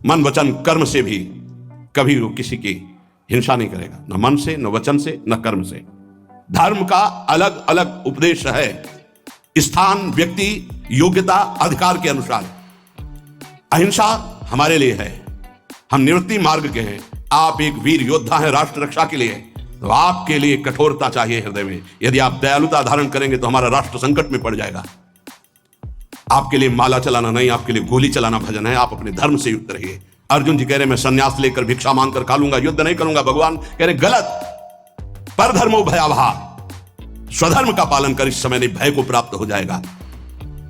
मन वचन कर्म से भी कभी वो किसी की हिंसा नहीं करेगा, न मन से, न वचन से, न कर्म से। धर्म का अलग अलग उपदेश है, स्थान, व्यक्ति, योग्यता, अधिकार के अनुसार। अहिंसा हमारे लिए है, हम निवृत्ति मार्ग के हैं। आप एक वीर योद्धा हैं राष्ट्र रक्षा के लिए, तो आपके लिए कठोरता चाहिए हृदय में। यदि आप दयालुता धारण करेंगे तो हमारा राष्ट्र संकट में पड़ जाएगा। आपके लिए माला चलाना नहीं, आपके लिए गोली चलाना भजन है। आप अपने धर्म से युक्त रहिए। अर्जुन जी कह रहे मैं संन्यास लेकर भिक्षा मांगकर खा लूंगा, युद्ध नहीं करूंगा। भगवान कह रहे गलत, परधर्मो भयावहा, स्वधर्म का पालन कर, इस समय नहीं भय को प्राप्त हो जाएगा।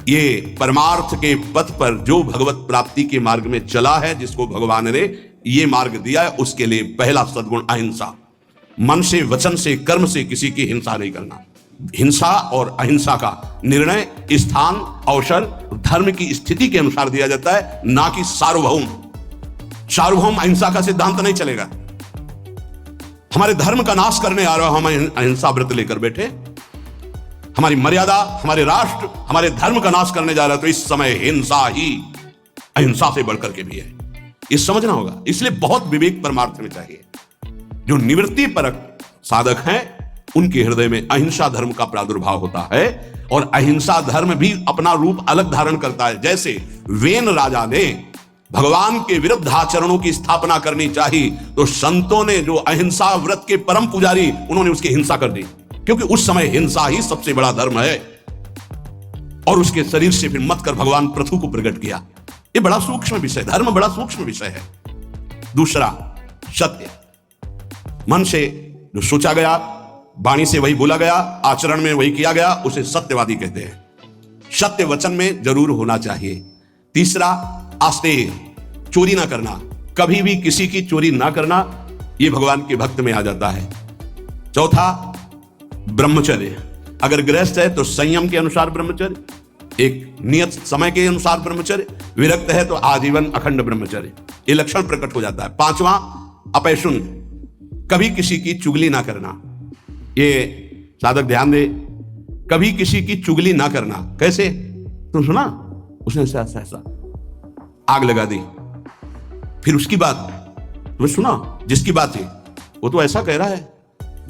ये परमार्थ के पथ पर जो भगवत प्राप्ति के मार्ग में चला है, जिसको भगवान ने ये मार्ग दिया है, उसके लिए पहला सद्गुण अहिंसा। मन से, वचन से, कर्म से किसी की हिंसा नहीं करना। हिंसा और अहिंसा का निर्णय स्थान, अवसर, धर्म की स्थिति के अनुसार दिया जाता है, ना कि सार्वभौम। सार्वभौम अहिंसा का सिद्धांत नहीं चलेगा। हमारे धर्म का नाश करने आ रहा हो, हम अहिंसा व्रत लेकर बैठे, हमारी मर्यादा, हमारे राष्ट्र, हमारे धर्म का नाश करने जा रहा है, तो इस समय हिंसा ही अहिंसा से बढ़कर के भी है। ये समझना होगा। इसलिए बहुत विवेक परमार्थ में चाहिए। जो निवृत्ति परक साधक हैं, उनके हृदय में अहिंसा धर्म का प्रादुर्भाव होता है, और अहिंसा धर्म भी अपना रूप अलग धारण करता है। जैसे वेन राजा ने भगवान के विरुद्ध आचरणों की स्थापना करनी चाहिए, तो संतों ने, जो अहिंसा व्रत के परम पुजारी, उन्होंने उसकी हिंसा कर दी, क्योंकि उस समय हिंसा ही सबसे बड़ा धर्म है। और उसके शरीर से फिर मत कर भगवान पृथु को प्रकट किया। ये बड़ा सूक्ष्म विषय, धर्म बड़ा सूक्ष्म विषय है। दूसरा, सत्य। मन से जो सोचा गया, वाणी से वही बोला गया, आचरण में वही किया गया, उसे सत्यवादी कहते हैं। सत्य वचन में जरूर होना चाहिए। तीसरा, आस्तेय, चोरी ना करना, कभी भी किसी की चोरी ना करना, यह भगवान के भक्त में आ जाता है। चौथा, ब्रह्मचर्य। अगर गृहस्थ है तो संयम के अनुसार ब्रह्मचर्य, एक नियत समय के अनुसार ब्रह्मचर्य। विरक्त है तो आजीवन अखंड ब्रह्मचर्य, ये लक्षण प्रकट हो जाता है। पांचवा, अपैशुन, कभी किसी की चुगली ना करना। ये साधक ध्यान दे, कभी किसी की चुगली ना करना। कैसे? तुम सुना, उसने ऐसा ऐसा ऐसा आग लगा दी, फिर उसकी बात तुमने सुना, जिसकी बात थी वो तो ऐसा कह रहा है,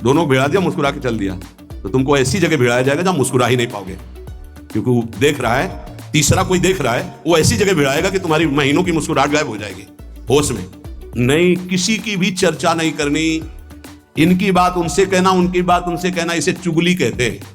दोनों भिड़ा दिया, मुस्कुरा के चल दिया। तो तुमको ऐसी जगह भिड़ाया जाएगा जहां मुस्कुरा ही नहीं पाओगे, क्योंकि वो देख रहा है, तीसरा कोई देख रहा है, वो ऐसी जगह भिड़ाएगा कि तुम्हारी महीनों की मुस्कुराहट गायब हो जाएगी। होश में नहीं, किसी की भी चर्चा नहीं करनी। इनकी बात उनसे कहना, उनकी बात उनसे कहना, इसे चुगली कहते हैं।